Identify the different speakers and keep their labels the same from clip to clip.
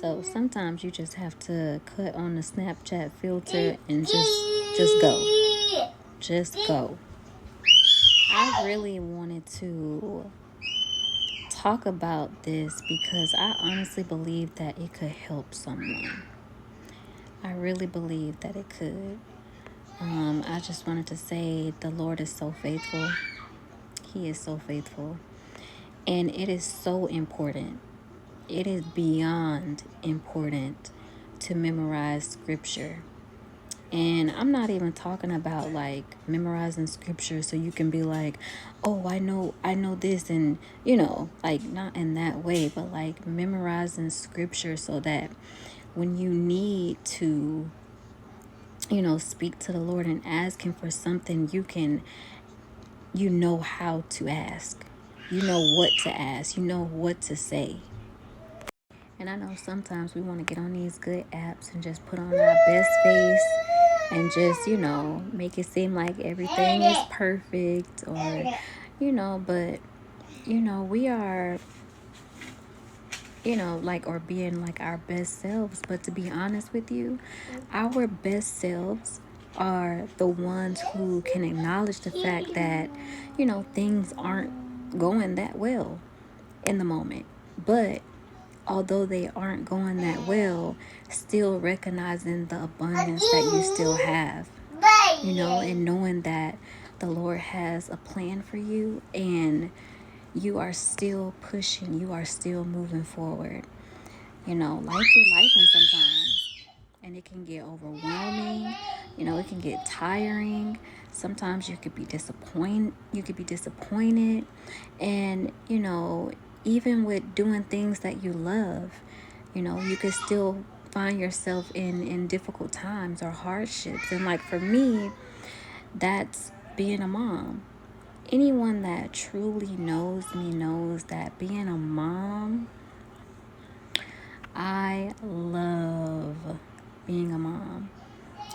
Speaker 1: So sometimes you just have to cut on the Snapchat filter and just go. Just go. I really wanted to talk about this because I honestly believe that it could help someone. I really believe that it could. I just wanted to say the Lord is so faithful. He is so faithful. And it is so important. It is beyond important to memorize scripture. And I'm not even talking about like memorizing scripture so you can be like, oh, I know this, and like not in that way, but like memorizing scripture so that when you need to, speak to the Lord and ask him for something, you know how to ask. You know what to ask. You know what to say. And I know sometimes we want to get on these good apps and just put on our best face and just, make it seem like everything is perfect or, but, we are, like, or being like our best selves. But to be honest with you, our best selves are the ones who can acknowledge the fact that, things aren't going that well in the moment. But although they aren't going that well, still recognizing the abundance that you still have, and knowing that the Lord has a plan for you and you are still pushing, you are still moving forward. Life be lifing sometimes, and it can get overwhelming. It can get tiring. Sometimes you could be disappointed. And even with doing things that you love, you could still find yourself in difficult times or hardships. And like for me, that's being a mom. Anyone that truly knows me knows that being a mom, I love being a mom.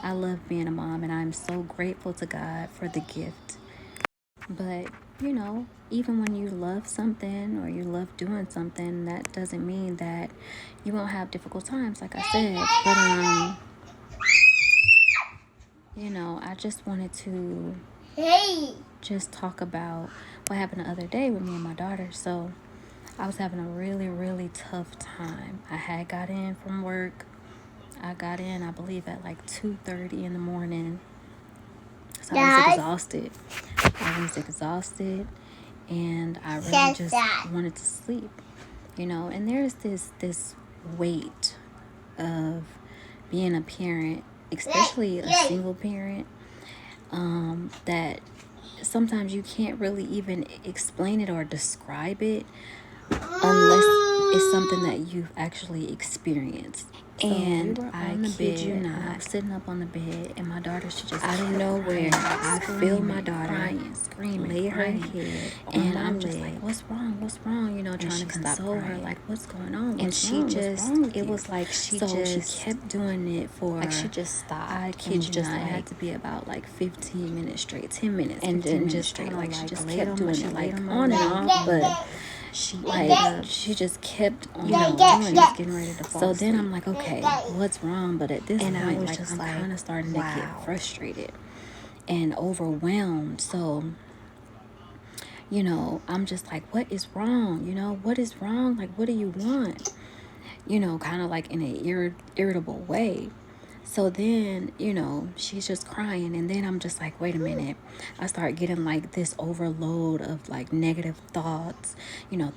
Speaker 1: I love being a mom, and I'm so grateful to God for the gift. But, even when you love something or you love doing something, that doesn't mean that you won't have difficult times, like I said. But, I just wanted to just talk about what happened the other day with me and my daughter. So I was having a really, really tough time. I had got in from work. I got in, I believe, at like 2:30 in the morning. So I was exhausted, and I really just wanted to sleep, And there's this weight of being a parent, especially a single parent, that sometimes you can't really even explain it or describe it unless it's something that you've actually experienced. So and I kid you not, I was sitting up on the bed, and my daughter, she just out of nowhere, I feel my daughter crying, screaming, lay her head, and I'm just like, "What's wrong? What's wrong?" Trying to console her, like, "What's going on?" And she just, it was like she kept doing it for, like, she just stopped. I kid you not, it had to be about like 15 minutes straight, 10 minutes, and then just straight, like she just kept doing it, like on and off, but. She just kept on doing it, getting ready to fall asleep. So then I'm like, okay, what's wrong? But at this point, I was just like, I'm kind of starting to get frustrated and overwhelmed. So, I'm just like, what is wrong? What is wrong? Like, what do you want? Kind of like in an irritable way. So then, she's just crying, and then I'm just like, wait a minute. I start getting like this overload of like negative thoughts,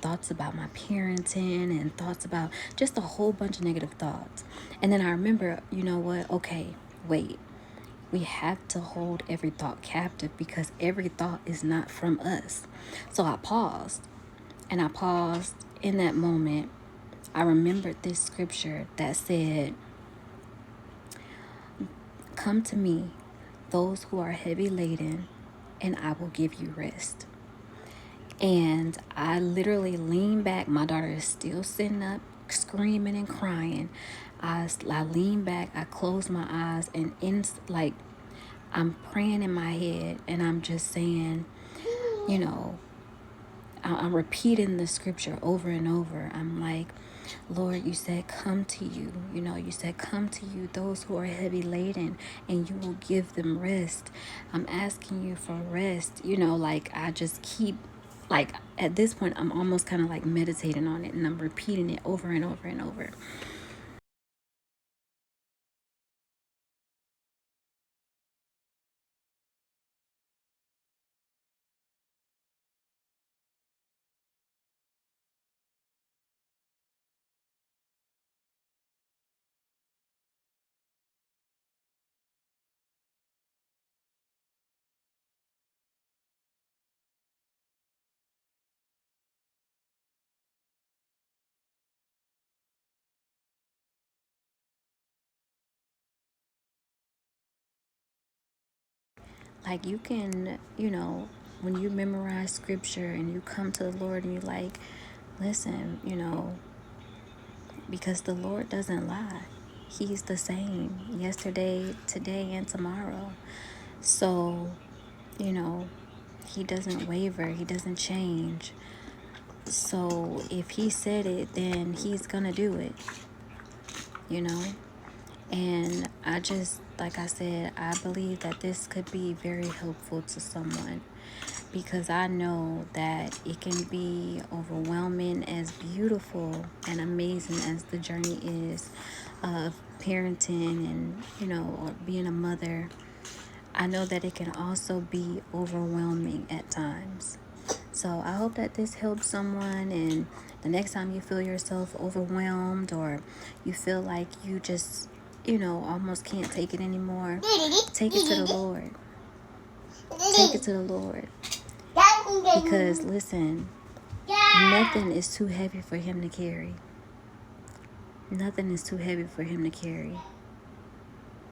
Speaker 1: thoughts about my parenting and thoughts about just a whole bunch of negative thoughts. And then I remember, you know what? Okay, wait. We have to hold every thought captive because every thought is not from us. So I paused, and I paused in that moment. I remembered this scripture that said, "Come to me, those who are heavy laden, and I will give you rest." And I literally leaned back. My daughter is still sitting up, screaming and crying. I leaned back, I closed my eyes, and I'm praying in my head, and I'm just saying, I'm repeating the scripture over and over. I'm like, Lord, you said, come to you. You know, you said, come to you, those who are heavy laden, and you will give them rest. I'm asking you for rest. You know, like I just keep, like at this point, I'm almost kind of like meditating on it, and I'm repeating it over and over and over. Like you can, you know, when you memorize scripture and you come to the Lord and you like, listen, you know, because the Lord doesn't lie. He's the same yesterday, today, and tomorrow. So, you know, he doesn't waver, he doesn't change. So if he said it, then he's gonna do it, you know? And I just, like I said, I believe that this could be very helpful to someone, because I know that it can be overwhelming, as beautiful and amazing as the journey is of parenting and, you know, or being a mother. I know that it can also be overwhelming at times. So I hope that this helps someone, and the next time you feel yourself overwhelmed or you feel like you just, you know, almost can't take it anymore, take it to the Lord. Take it to the Lord. Because listen, nothing is too heavy for him to carry. Nothing is too heavy for him to carry.